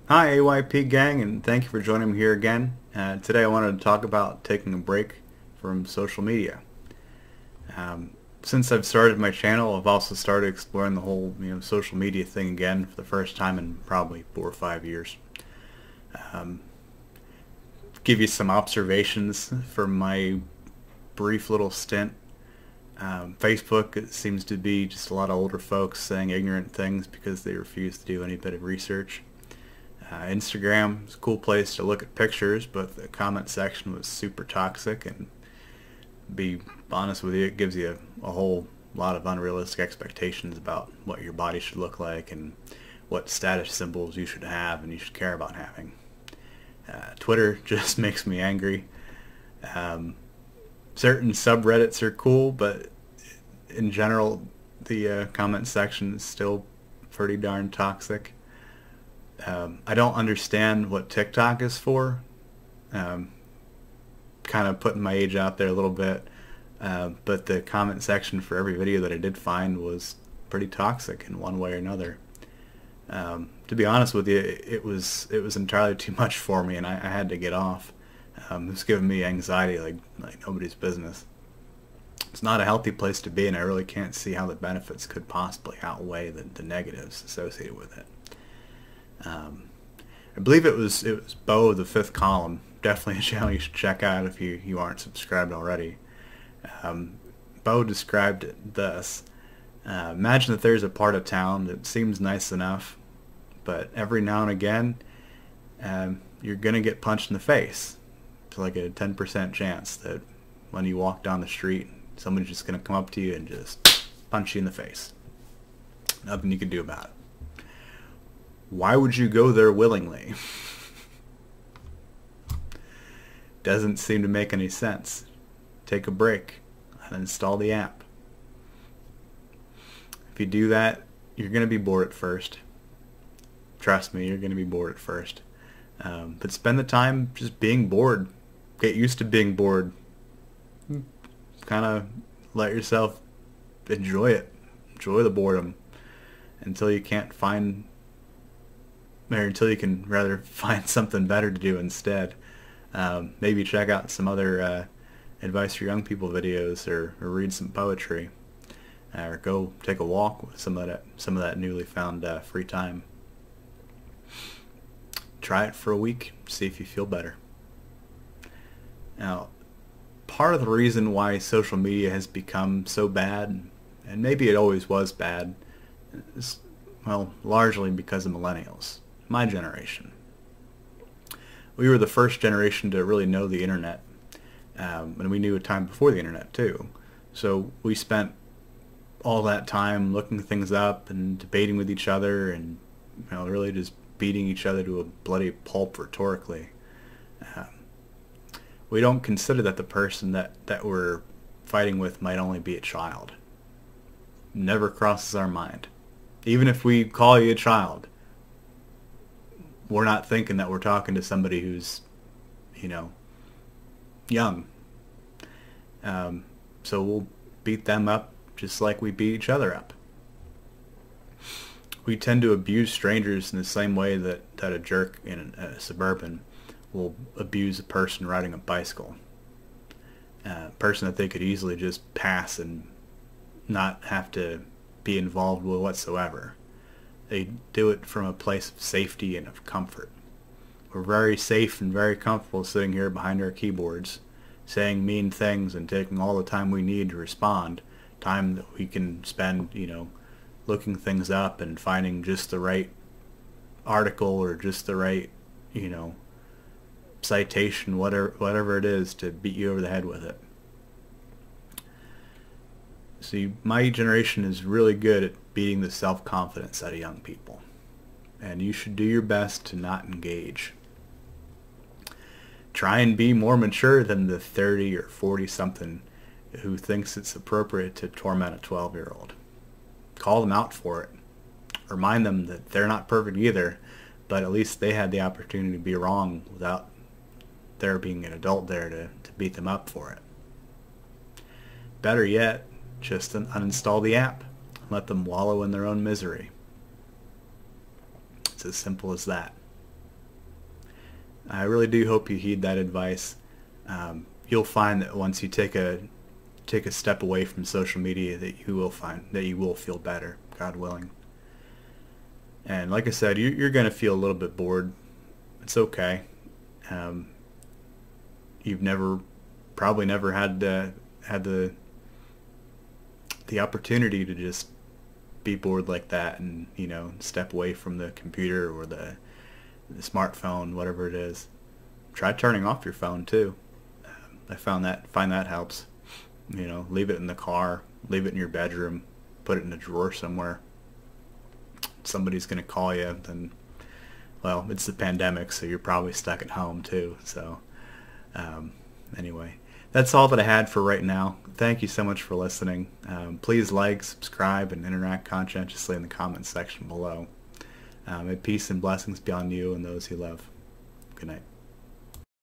Hi AYP gang, and thank you for joining me here again. Today I wanted to talk about taking a break from social media. Since I've started my channel, I've also started exploring the whole social media thing again for the first time in probably 4 or 5 years. Give you some observations from my brief little stint. Facebook, it seems to be just a lot of older folks saying ignorant things because they refuse to do any bit of research. Instagram is a cool place to look at pictures, but the comment section was super toxic, and be honest with you, it gives you a whole lot of unrealistic expectations about what your body should look like and what status symbols you should have and you should care about having. Twitter just makes me angry. Certain subreddits are cool, but in general, the comment section is still pretty darn toxic. I don't understand what TikTok is for. Kind of putting my age out there a little bit. But the comment section for every video that I did find was pretty toxic in one way or another. To be honest with you, it was entirely too much for me, and I had to get off. It was giving me anxiety like nobody's business. It's not a healthy place to be, and I really can't see how the benefits could possibly outweigh the negatives associated with it. I believe it was Bo of the Fifth Column. Definitely a channel you should check out if you aren't subscribed already. Bo described it thus. Imagine that there's a part of town that seems nice enough, but every now and again you're going to get punched in the face. It's like a 10% chance that when you walk down the street, somebody's just going to come up to you and just punch you in the face. Nothing you can do about it. Why would you go there willingly? Doesn't seem to make any sense. Take a break and install the app. If you do that, you're going to be bored at first. Trust me, you're going to be bored at first. But spend the time just being bored. Get used to being bored. Kind of let yourself enjoy it. Enjoy the boredom until you can't find, or until you can rather find something better to do instead. Maybe check out some other advice for young people videos, or read some poetry, or go take a walk with some of that newly found free time. Try it for a week, see if you feel better. Now, part of the reason why social media has become so bad, and maybe it always was bad, is, well, largely because of millennials, my generation. We were the first generation to really know the internet, and we knew a time before the internet too. So we spent all that time looking things up and debating with each other, and really just beating each other to a bloody pulp rhetorically. We don't consider that the person that we're fighting with might only be a child. Never crosses our mind. Even if we call you a child, we're not thinking that we're talking to somebody who's, young. So we'll beat them up just like we beat each other up. We tend to abuse strangers in the same way that a jerk in a Suburban will abuse a person riding a bicycle. A person that they could easily just pass and not have to be involved with whatsoever. They do it from a place of safety and of comfort. We're very safe and very comfortable sitting here behind our keyboards, saying mean things and taking all the time we need to respond, time that we can spend, looking things up and finding just the right article or just the right, citation, whatever it is, to beat you over the head with it. See, my generation is really good at beating the self-confidence out of young people, and you should do your best to not engage. Try and be more mature than the 30 or 40 something who thinks it's appropriate to torment a 12-year-old. Call them out for it. Remind them that they're not perfect either, but at least they had the opportunity to be wrong without there being an adult there to beat them up for it. Better yet, just uninstall the app and let them wallow in their own misery. It's as simple as that. I really do hope you heed that advice. You'll find that once you take a step away from social media, that you will find that you will feel better, God willing. And like I said, you're going to feel a little bit bored. It's okay. Um, you've probably never had the opportunity to just be bored like that, and step away from the computer or the smartphone, whatever it is. Try turning off your phone too. I find that helps. Leave it in the car, leave it in your bedroom, put it in a drawer somewhere. Somebody's going to call you, then, well, it's the pandemic, so you're probably stuck at home too. So anyway, that's all that I had for right now. Thank you so much for listening. Please like, subscribe, and interact conscientiously in the comments section below. May peace and blessings be on you and those you love. Good night.